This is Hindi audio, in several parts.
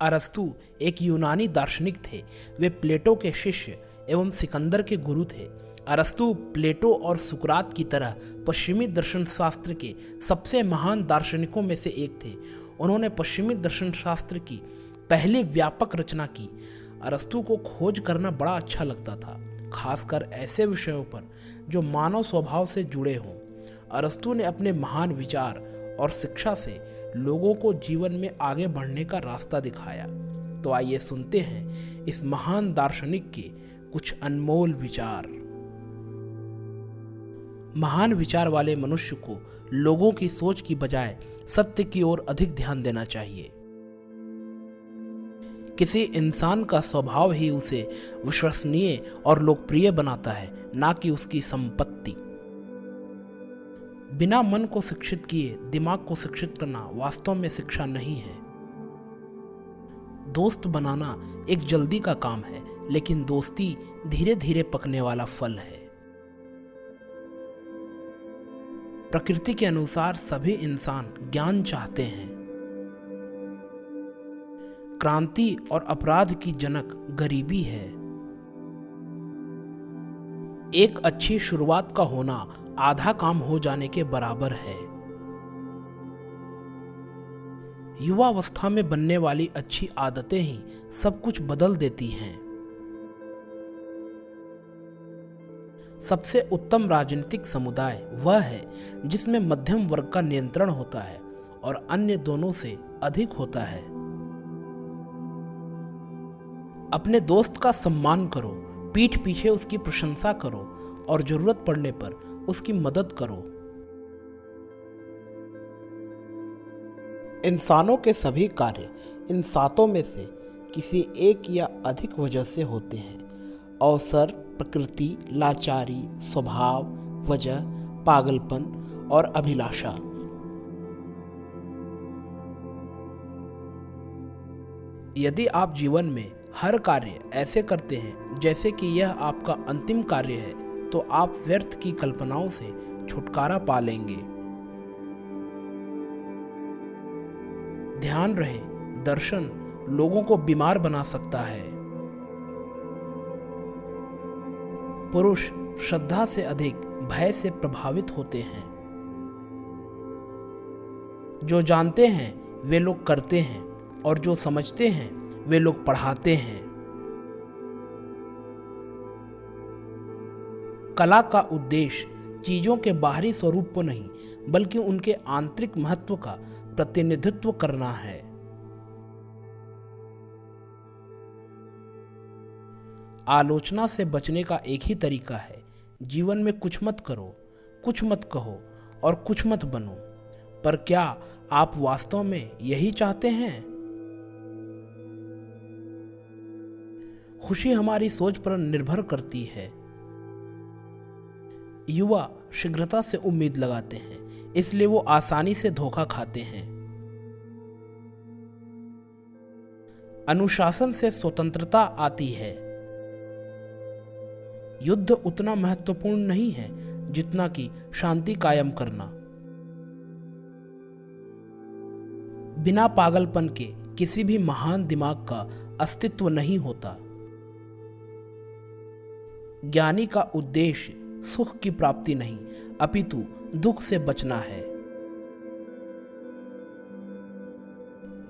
अरस्तु एक यूनानी दार्शनिक थे। वे प्लेटो के शिष्य एवं सिकंदर के गुरु थे। अरस्तु प्लेटो और सुकरात की तरह पश्चिमी दर्शन शास्त्र के सबसे महान दार्शनिकों में से एक थे। उन्होंने पश्चिमी दर्शन शास्त्र की पहली व्यापक रचना की। अरस्तु को खोज करना बड़ा अच्छा लगता था, खासकर ऐसे विषयों पर जो मानव स्वभाव से जुड़े हों। अरस्तु ने अपने महान विचार और शिक्षा से लोगों को जीवन में आगे बढ़ने का रास्ता दिखाया। तो आइए सुनते हैं इस महान दार्शनिक के कुछ अनमोल विचार। महान विचार वाले मनुष्य को लोगों की सोच की बजाय सत्य की ओर अधिक ध्यान देना चाहिए। किसी इंसान का स्वभाव ही उसे विश्वसनीय और लोकप्रिय बनाता है, ना कि उसकी संपत्ति। बिना मन को शिक्षित किए दिमाग को शिक्षित करना वास्तव में शिक्षा नहीं है। दोस्त बनाना एक जल्दी का काम है, लेकिन दोस्ती धीरे धीरे पकने वाला फल है। प्रकृति के अनुसार सभी इंसान ज्ञान चाहते हैं। क्रांति और अपराध की जनक गरीबी है। एक अच्छी शुरुआत का होना आधा काम हो जाने के बराबर है। युवावस्था में बनने वाली अच्छी आदतें ही सब कुछ बदल देती हैं। सबसे उत्तम राजनीतिक समुदाय वह है जिसमें मध्यम वर्ग का नियंत्रण होता है और अन्य दोनों से अधिक होता है। अपने दोस्त का सम्मान करो, पीठ पीछे उसकी प्रशंसा करो और जरूरत पड़ने पर उसकी मदद करो। इंसानों के सभी कार्य इन सातों में से किसी एक या अधिक वजह से होते हैं: अवसर, प्रकृति, लाचारी, स्वभाव, वजह, पागलपन और अभिलाषा। यदि आप जीवन में हर कार्य ऐसे करते हैं जैसे कि यह आपका अंतिम कार्य है, तो आप व्यर्थ की कल्पनाओं से छुटकारा पा लेंगे। ध्यान रहे, दर्शन लोगों को बीमार बना सकता है। पुरुष श्रद्धा से अधिक भय से प्रभावित होते हैं। जो जानते हैं वे लोग करते हैं और जो समझते हैं वे लोग पढ़ाते हैं। कला का उद्देश्य चीजों के बाहरी स्वरूप को नहीं, बल्कि उनके आंतरिक महत्व का प्रतिनिधित्व करना है। आलोचना से बचने का एक ही तरीका है: जीवन में कुछ मत करो, कुछ मत कहो और कुछ मत बनो। पर क्या आप वास्तव में यही चाहते हैं? खुशी हमारी सोच पर निर्भर करती है। युवा शीघ्रता से उम्मीद लगाते हैं, इसलिए वो आसानी से धोखा खाते हैं। अनुशासन से स्वतंत्रता आती है। युद्ध उतना महत्वपूर्ण नहीं है जितना कि शांति कायम करना। बिना पागलपन के किसी भी महान दिमाग का अस्तित्व नहीं होता। ज्ञानी का उद्देश्य सुख की प्राप्ति नहीं, अपितु दुख से बचना है।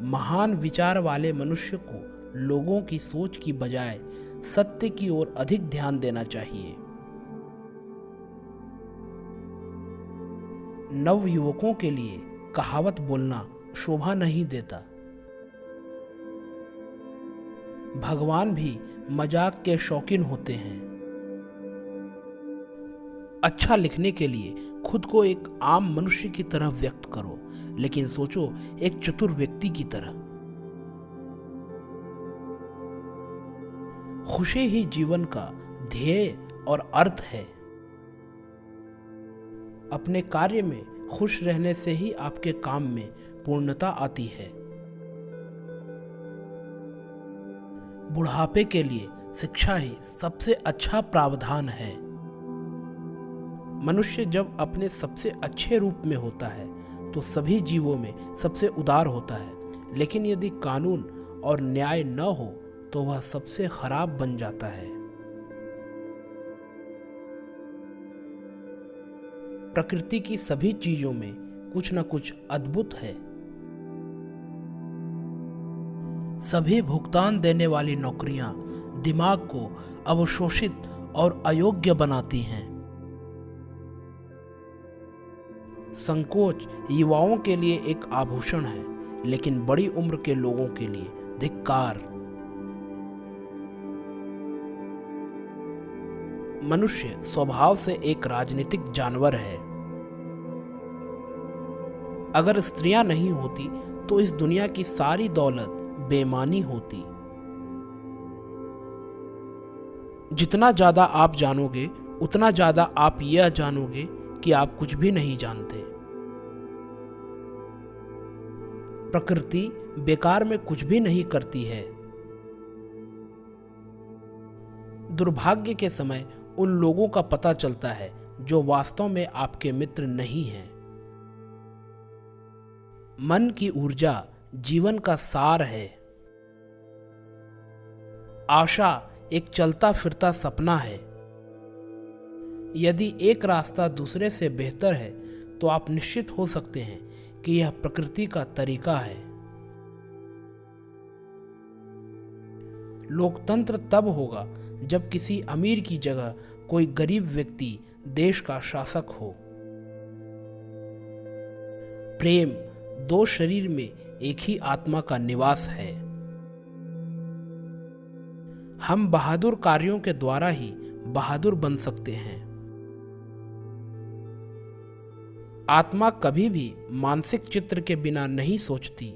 महान विचार वाले मनुष्य को लोगों की सोच की बजाय सत्य की ओर अधिक ध्यान देना चाहिए। नव युवकों के लिए कहावत बोलना शोभा नहीं देता। भगवान भी मजाक के शौकीन होते हैं। अच्छा लिखने के लिए खुद को एक आम मनुष्य की तरह व्यक्त करो, लेकिन सोचो एक चतुर व्यक्ति की तरह। खुशी ही जीवन का ध्येय और अर्थ है। अपने कार्य में खुश रहने से ही आपके काम में पूर्णता आती है। बुढ़ापे के लिए शिक्षा ही सबसे अच्छा प्रावधान है। मनुष्य जब अपने सबसे अच्छे रूप में होता है तो सभी जीवों में सबसे उदार होता है। लेकिन यदि कानून और न्याय न हो तो वह सबसे खराब बन जाता है। प्रकृति की सभी चीजों में कुछ न कुछ अद्भुत है। सभी भुगतान देने वाली नौकरियां दिमाग को अवशोषित और अयोग्य बनाती हैं। संकोच युवाओं के लिए एक आभूषण है, लेकिन बड़ी उम्र के लोगों के लिए धिक्कार। मनुष्य स्वभाव से एक राजनीतिक जानवर है। अगर स्त्रियां नहीं होती तो इस दुनिया की सारी दौलत बेमानी होती। जितना ज्यादा आप जानोगे उतना ज्यादा आप यह जानोगे कि आप कुछ भी नहीं जानते। प्रकृति बेकार में कुछ भी नहीं करती है। दुर्भाग्य के समय उन लोगों का पता चलता है जो वास्तव में आपके मित्र नहीं हैं। मन की ऊर्जा जीवन का सार है। आशा एक चलता फिरता सपना है। यदि एक रास्ता दूसरे से बेहतर है तो आप निश्चित हो सकते हैं कि यह प्रकृति का तरीका है। लोकतंत्र तब होगा जब किसी अमीर की जगह कोई गरीब व्यक्ति देश का शासक हो। प्रेम दो शरीर में एक ही आत्मा का निवास है। हम बहादुर कार्यों के द्वारा ही बहादुर बन सकते हैं। आत्मा कभी भी मानसिक चित्र के बिना नहीं सोचती।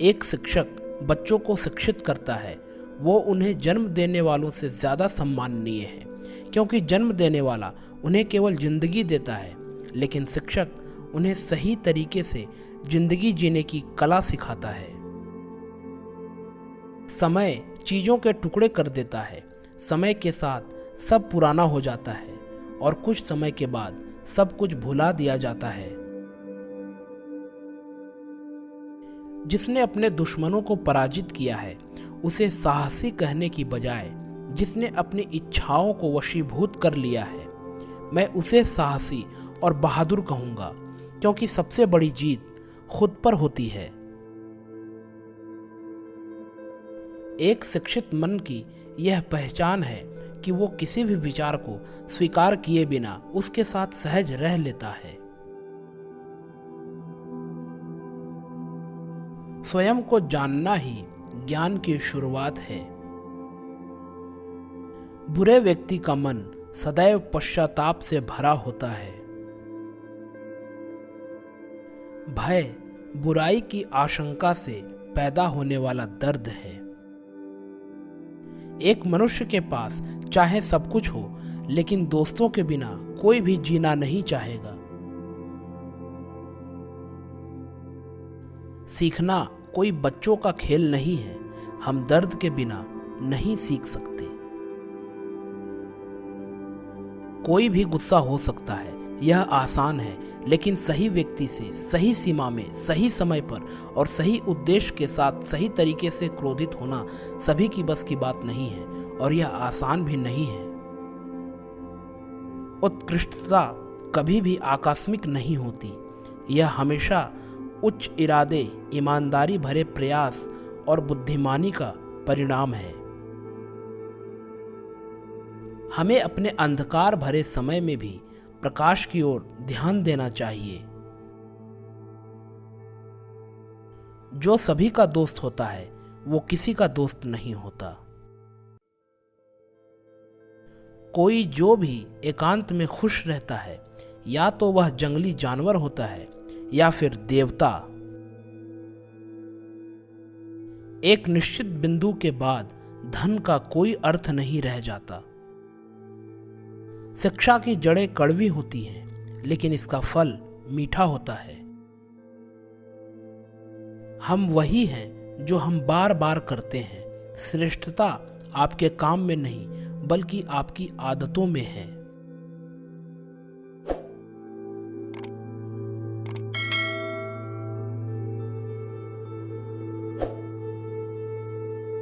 एक शिक्षक बच्चों को शिक्षित करता है, वो उन्हें जन्म देने वालों से ज्यादा सम्माननीय है, क्योंकि जन्म देने वाला उन्हें केवल जिंदगी देता है, लेकिन शिक्षक उन्हें सही तरीके से जिंदगी जीने की कला सिखाता है। समय चीजों के टुकड़े कर देता है। समय के साथ सब पुराना हो जाता है और कुछ समय के बाद सब कुछ भुला दिया जाता है। जिसने अपने दुश्मनों को पराजित किया है उसे साहसी कहने की बजाय जिसने अपनी इच्छाओं को वशीभूत कर लिया है, मैं उसे साहसी और बहादुर कहूंगा, क्योंकि सबसे बड़ी जीत खुद पर होती है। एक शिक्षित मन की यह पहचान है कि वो किसी भी विचार को स्वीकार किए बिना उसके साथ सहज रह लेता है। स्वयं को जानना ही ज्ञान की शुरुआत है। बुरे व्यक्ति का मन सदैव पश्चाताप से भरा होता है। भय बुराई की आशंका से पैदा होने वाला दर्द है। एक मनुष्य के पास चाहे सब कुछ हो, लेकिन दोस्तों के बिना कोई भी जीना नहीं चाहेगा। सीखना कोई बच्चों का खेल नहीं है। हम दर्द के बिना नहीं सीख सकते। कोई भी गुस्सा हो सकता है, यह आसान है, लेकिन सही व्यक्ति से सही सीमा में सही समय पर और सही उद्देश्य के साथ सही तरीके से क्रोधित होना सभी की बस की बात नहीं है, और यह आसान भी नहीं है। उत्कृष्टता कभी भी आकस्मिक नहीं होती। यह हमेशा उच्च इरादे, ईमानदारी भरे प्रयास और बुद्धिमानी का परिणाम है। हमें अपने अंधकार भरे समय में भी प्रकाश की ओर ध्यान देना चाहिए। जो सभी का दोस्त होता है वो किसी का दोस्त नहीं होता। कोई जो भी एकांत में खुश रहता है, या तो वह जंगली जानवर होता है या फिर देवता। एक निश्चित बिंदु के बाद धन का कोई अर्थ नहीं रह जाता। शिक्षा की जड़ें कड़वी होती हैं, लेकिन इसका फल मीठा होता है। हम वही हैं जो हम बार बार करते हैं। श्रेष्ठता आपके काम में नहीं, बल्कि आपकी आदतों में है।